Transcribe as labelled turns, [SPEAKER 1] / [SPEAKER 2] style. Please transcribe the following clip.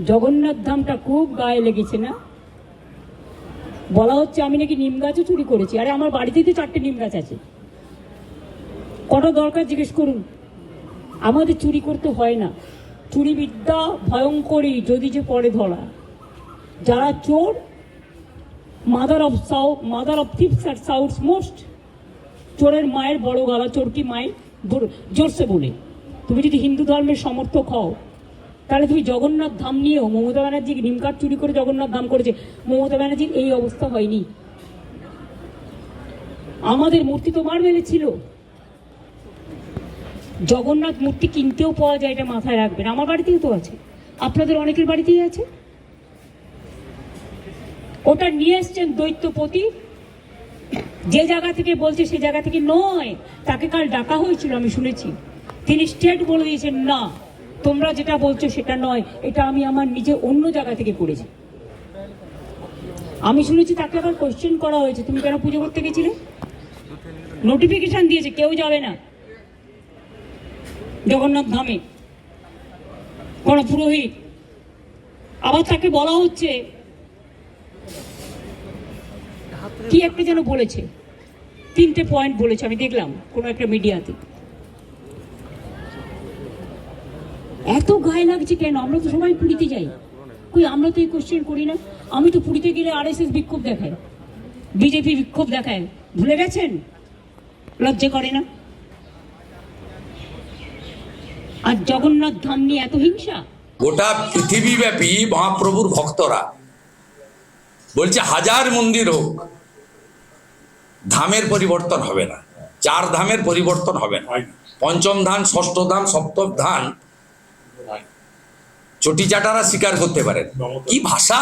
[SPEAKER 1] জগন্নাথ ধামটা খুব গায়ে লেগেছে না? বলা হচ্ছে আমি নাকি নিম গাছও চুরি করেছি। আরে আমার বাড়িতেই তো 4টে নিম গাছ আছে, কটা দরকার জিজ্ঞেস করুন। আমাদের চুরি করতে হয় না। চুরি বিদ্যা ভয়ঙ্করী যদি যে পরে ধরা। যারা চোর, mother of thieves at south most. চোরের মায়ের বড় গলা, চোর কি মায়ের জোরসে বলে। তুমি যদি হিন্দু ধর্মের সমর্থক হও, তাহলে তুমি জগন্নাথ ধাম নিয়েও, মমতা ব্যানার্জি নিমকাঠ চুরি করে জগন্নাথ ধাম করেছে, মমতা ব্যানার্জির এই অবস্থা হয়নি। আমাদের মূর্তি তো মার্বেলে ছিল। জগন্নাথ মূর্তি কিনতেও পাওয়া যায়, এটা মাথায় রাখবেন। আমার বাড়িতেও তো আছে, আপনাদের অনেকের বাড়িতেই আছে। ওটা নিয়ে এসছেন দৈত্যপতি, যে জায়গা থেকে বলছে সে জায়গা থেকে নয়। তাকে কাল ডাকা হয়েছিল, আমি শুনেছি। তিনি স্টেট বলে দিয়েছেন, না তোমরা যেটা বলছো সেটা নয়, এটা আমি আমার নিজে অন্য জায়গা থেকে করেছি। আমি শুনেছি তাকে আবার কোশ্চেন করা হয়েছে, তুমি কেন পুজো করতে গেছিলে? নোটিফিকেশন দিয়েছে কেউ যাবে না জগন্নাথ ধামে, কোন পুরোহিত। আবার তাকে বলা হচ্ছে কি একটা যেন বলেছে, 3টে পয়েন্ট বলেছে, আমি দেখলাম কোনো একটা মিডিয়াতে। এত গায়ে লাগছে কেন? আমরা তো সবাই পুরীতে যাই, কই আমরা তো এই কোশ্চেন করি না। আমি তো পুরীতে গেলে RSS বিক্ষোভ দেখায়, বিজেপি বিক্ষোভ দেখায়, ভুলে গেছেন? লজ্জা করে না? আর জগন্নাথ ধাম নিয়ে এত হিংসা।
[SPEAKER 2] গোটা পৃথিবীব্যাপী মহাপ্রভুর ভক্তরা বলছে 1000 মন্দির হোক, ধামের পরিবর্তন হবে না, 4 ধামের পরিবর্তন হবে না। পঞ্চম ধাম, ষষ্ঠ ধাম, সপ্তম ধাম চটিচাটারা স্বীকার করতে পারেন। কি ভাষা!